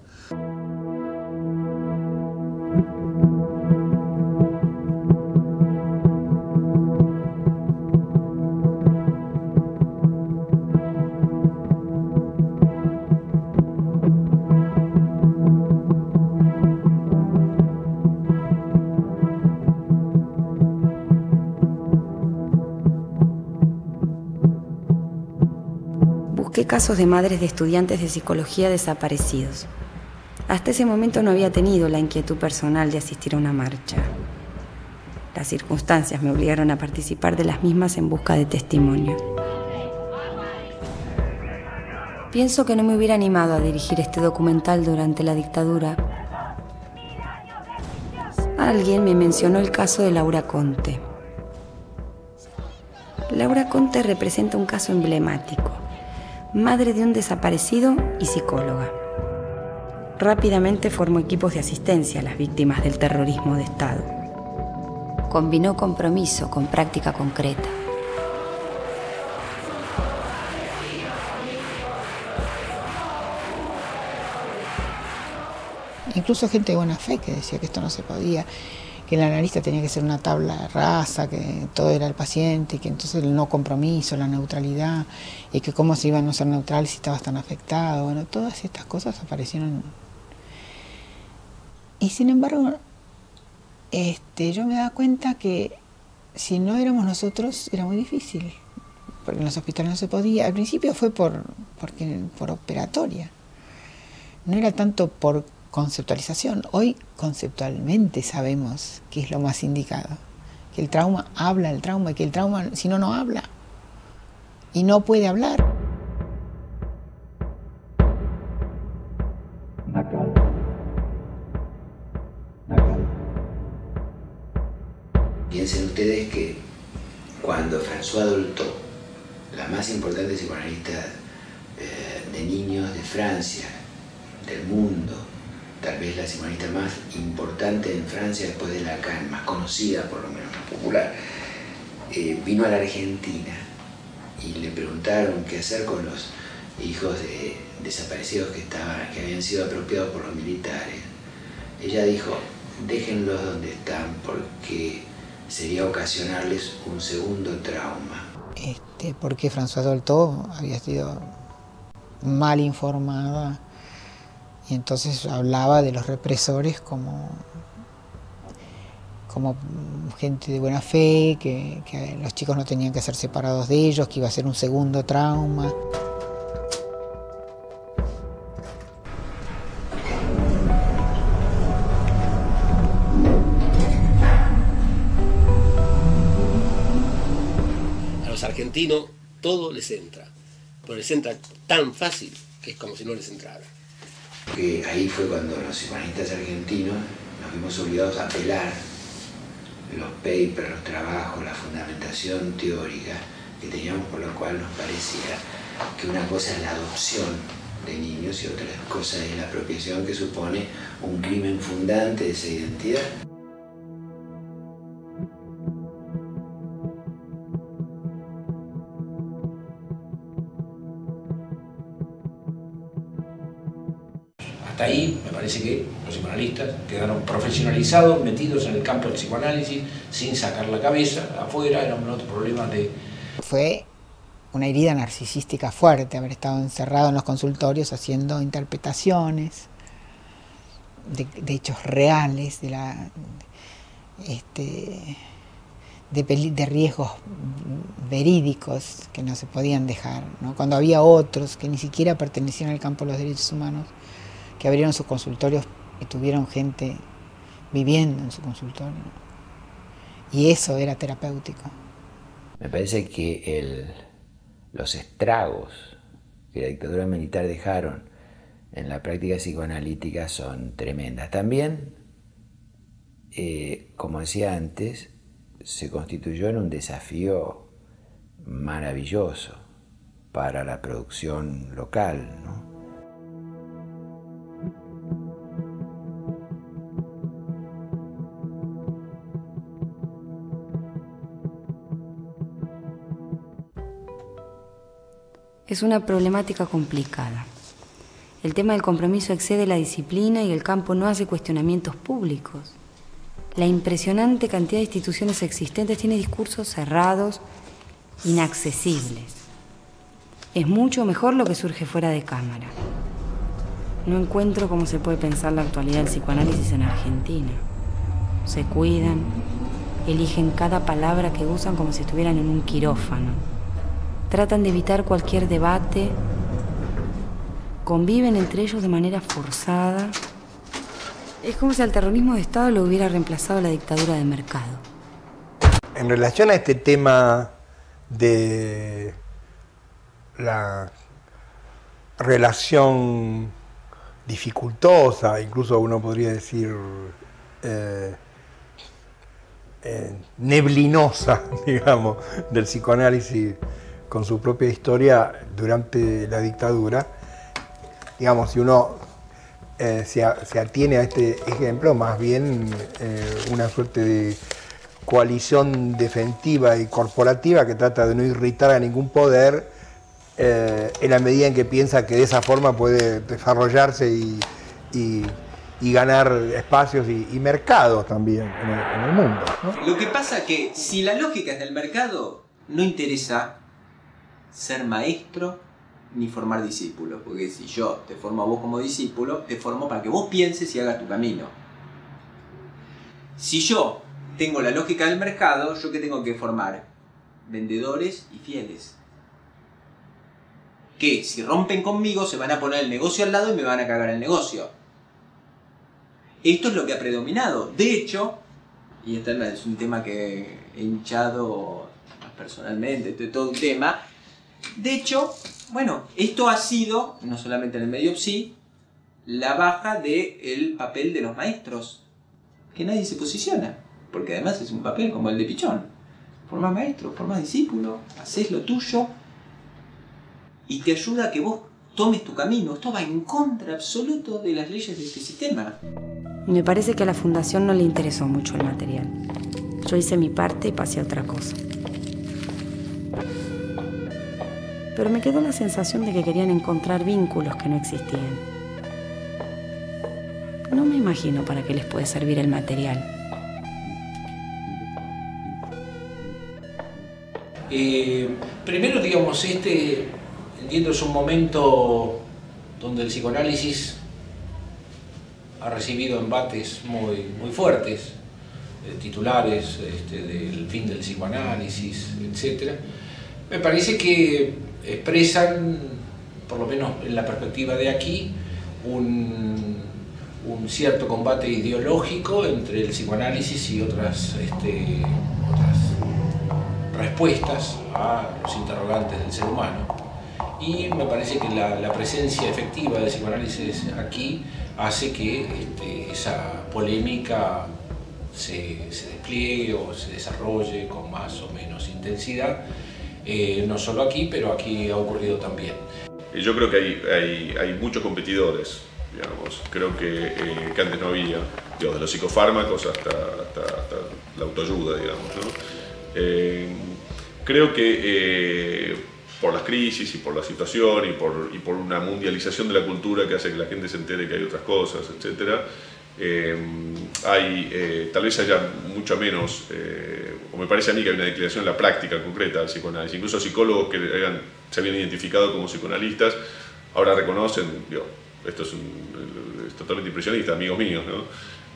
Busqué casos de madres de estudiantes de psicología desaparecidos. Hasta ese momento no había tenido la inquietud personal de asistir a una marcha. Las circunstancias me obligaron a participar de las mismas en busca de testimonio. Pienso que no me hubiera animado a dirigir este documental durante la dictadura. Alguien me mencionó el caso de Laura Conte. Laura Conte representa un caso emblemático. Madre de un desaparecido y psicóloga. Rápidamente formó equipos de asistencia a las víctimas del terrorismo de Estado. Combinó compromiso con práctica concreta. Incluso gente de buena fe que decía que esto no se podía, que el analista tenía que ser una tabla rasa, que todo era el paciente, que entonces el no compromiso, la neutralidad, y que cómo se iba a no ser neutral si estabas tan afectado. Bueno, todas estas cosas aparecieron. Y sin embargo, yo me daba cuenta que si no éramos nosotros era muy difícil, porque en los hospitales no se podía. Al principio fue por operatoria, no era tanto por conceptualización. Hoy conceptualmente sabemos qué es lo más indicado, que el trauma habla, el trauma, y que el trauma si no, no habla y no puede hablar. Piensen ustedes que cuando François Dolto, la más importante psicoanalista de niños de Francia, del mundo, tal vez la psicoanalista más importante en Francia después de Lacan, más conocida por lo menos, más popular, vino a la Argentina y le preguntaron qué hacer con los hijos de desaparecidos que habían sido apropiados por los militares. Ella dijo, déjenlos donde están porque sería ocasionarles un segundo trauma. Porque François Dolto había sido mal informada y entonces hablaba de los represores como gente de buena fe, que los chicos no tenían que ser separados de ellos, que iba a ser un segundo trauma. Argentinos todo les entra, pero les entra tan fácil que es como si no les entrara. Que ahí fue cuando los psicoanalistas argentinos nos vimos obligados a apelar los papers, los trabajos, la fundamentación teórica que teníamos, por lo cual nos parecía que una cosa es la adopción de niños y otra cosa es la apropiación, que supone un crimen fundante de esa identidad. Hasta ahí me parece que los psicoanalistas quedaron profesionalizados, metidos en el campo del psicoanálisis, sin sacar la cabeza afuera, era un otro problema de... Fue una herida narcisística fuerte haber estado encerrado en los consultorios haciendo interpretaciones de hechos reales, de riesgos verídicos que no se podían dejar, ¿no? Cuando había otros que ni siquiera pertenecían al campo de los derechos humanos, que abrieron sus consultorios y tuvieron gente viviendo en su consultorio. Y eso era terapéutico. Me parece que los estragos que la dictadura militar dejaron en la práctica psicoanalítica son tremendas. También, como decía antes, se constituyó en un desafío maravilloso para la producción local, ¿no? Es una problemática complicada. El tema del compromiso excede la disciplina y el campo no hace cuestionamientos públicos. La impresionante cantidad de instituciones existentes tiene discursos cerrados, inaccesibles. Es mucho mejor lo que surge fuera de cámara. No encuentro cómo se puede pensar la actualidad del psicoanálisis en Argentina. Se cuidan, eligen cada palabra que usan como si estuvieran en un quirófano. Tratan de evitar cualquier debate, conviven entre ellos de manera forzada. Es como si el terrorismo de Estado lo hubiera reemplazado la dictadura de mercado. En relación a este tema de la relación dificultosa, incluso uno podría decir neblinosa, digamos, del psicoanálisis con su propia historia durante la dictadura, digamos, si uno se atiene a este ejemplo, más bien una suerte de coalición defensiva y corporativa que trata de no irritar a ningún poder en la medida en que piensa que de esa forma puede desarrollarse y y ganar espacios y mercados también en el mundo, ¿no? Lo que pasa es que si la lógica es del mercado, no interesa ser maestro ni formar discípulos, porque si yo te formo a vos como discípulo, te formo para que vos pienses y hagas tu camino. Si yo tengo la lógica del mercado, ¿yo qué tengo que formar? Vendedores y fieles. Que si rompen conmigo se van a poner el negocio al lado y me van a cagar el negocio. Esto es lo que ha predominado. De hecho, y este es un tema que he hinchado personalmente, todo un tema. De hecho, bueno, esto ha sido, no solamente en el medio psi, la baja del papel de los maestros. Que nadie se posiciona. Porque además es un papel como el de Pichón. Formás maestro, formás discípulo, haces lo tuyo y te ayuda a que vos tomes tu camino. Esto va en contra absoluto de las leyes de este sistema. Me parece que a la fundación no le interesó mucho el material. Yo hice mi parte y pasé a otra cosa. Pero me quedó la sensación de que querían encontrar vínculos que no existían. No me imagino para qué les puede servir el material. Primero, digamos, entiendo, es un momento donde el psicoanálisis ha recibido embates muy fuertes, titulares del fin del psicoanálisis, etc. Me parece que expresan, por lo menos en la perspectiva de aquí, un cierto combate ideológico entre el psicoanálisis y otras respuestas a los interrogantes del ser humano. Y me parece que la presencia efectiva del psicoanálisis aquí hace que esa polémica se despliegue o se desarrolle con más o menos intensidad, no solo aquí, pero aquí ha ocurrido también. Yo creo que hay muchos competidores, digamos. Creo que antes no había, digamos, de los psicofármacos hasta la autoayuda, digamos, ¿no? Creo que por las crisis y por la situación y por una mundialización de la cultura que hace que la gente se entere que hay otras cosas, etc., tal vez haya mucho menos, o me parece a mí que hay una declinación en la práctica concreta del psicoanálisis. Incluso psicólogos que se habían identificado como psicoanalistas ahora reconocen, digo, esto es totalmente impresionista, amigos míos, ¿no?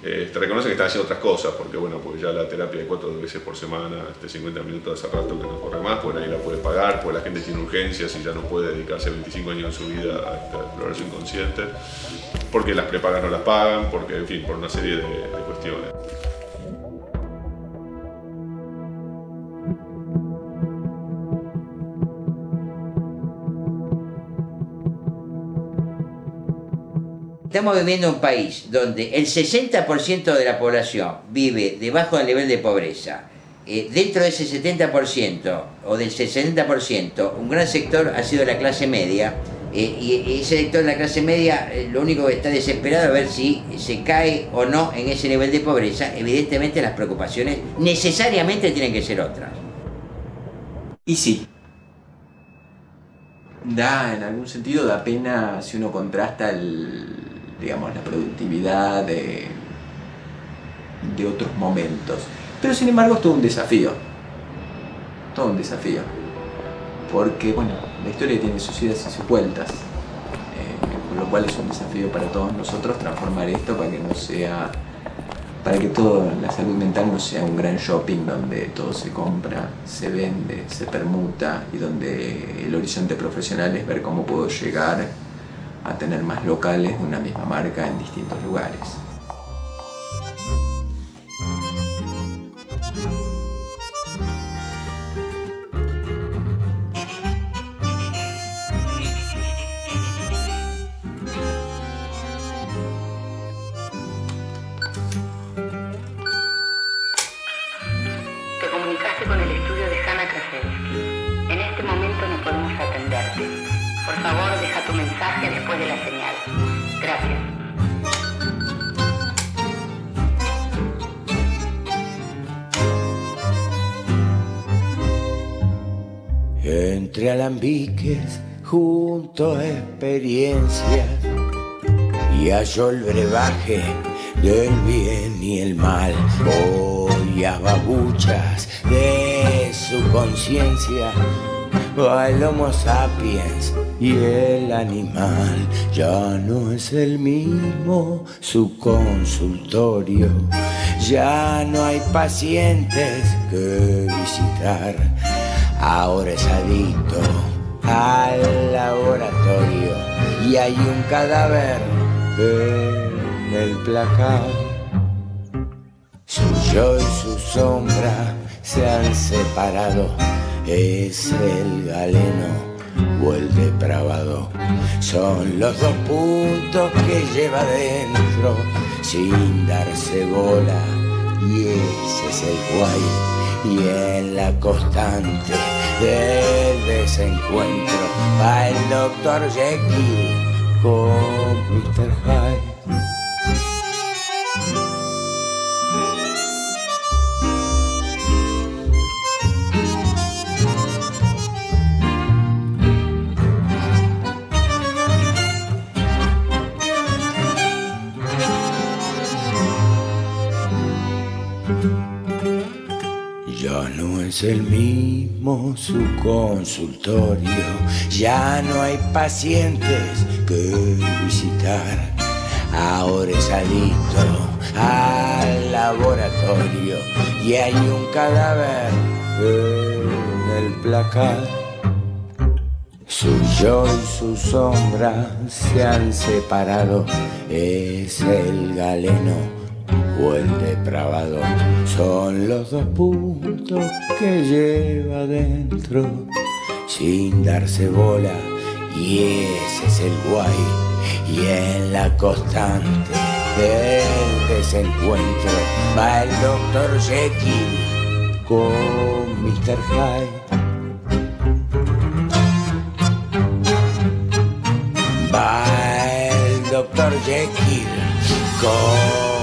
Te reconocen que están haciendo otras cosas, porque bueno, pues ya la terapia de 4 veces por semana, 50 minutos hace rato que no corre más, pues nadie la puede pagar, pues la gente tiene urgencias y ya no puede dedicarse 25 años de su vida a esta exploración consciente, porque las prepagas no las pagan, porque, en fin, por una serie de cuestiones. Estamos viviendo en un país donde el 60% de la población vive debajo del nivel de pobreza. Dentro de ese 70% o del 60%, un gran sector ha sido la clase media, y ese sector de la clase media lo único que está desesperado es ver si se cae o no en ese nivel de pobreza. Evidentemente las preocupaciones necesariamente tienen que ser otras. Y sí. En algún sentido da pena si uno contrasta la productividad de otros momentos. Pero sin embargo es todo un desafío. Todo un desafío. Porque, bueno, la historia tiene sus idas y sus vueltas. Con lo cual es un desafío para todos nosotros transformar esto para que toda la salud mental no sea un gran shopping donde todo se compra, se vende, se permuta y donde el horizonte profesional es ver cómo puedo llegar a tener más locales de una misma marca en distintos lugares. Te comunicaste con el estudio de Hanna Krasevsky. En este momento no podemos atenderte. Por favor, deja tu mensaje después de la señal. Gracias. Entre alambiques, junto a experiencias y halló el brebaje del bien y el mal. Hoy a babuchas de su conciencia va el Homo sapiens y el animal. Ya no es el mismo su consultorio, ya no hay pacientes que visitar. Ahora es adicto al laboratorio y hay un cadáver en el placar. Su yo y su sombra se han separado. Es el galeno o el depravado. Son los dos puntos que lleva dentro sin darse bola. Y ese es el guay. Y en la constante del desencuentro va el Dr. Jekyll con Mr. Hyde. Ya no es el mismo su consultorio, ya no hay pacientes que visitar. Ahora es adicto al laboratorio y hay un cadáver en el placar. Su yo y su sombra se han separado. Es el galeno o el depravado. Son los dos puntos que lleva dentro sin darse bola. Y ese es el guay. Y en la constante del desencuentro va el Dr. Jekyll con Mr. Hyde. Va el Dr. Jekyll con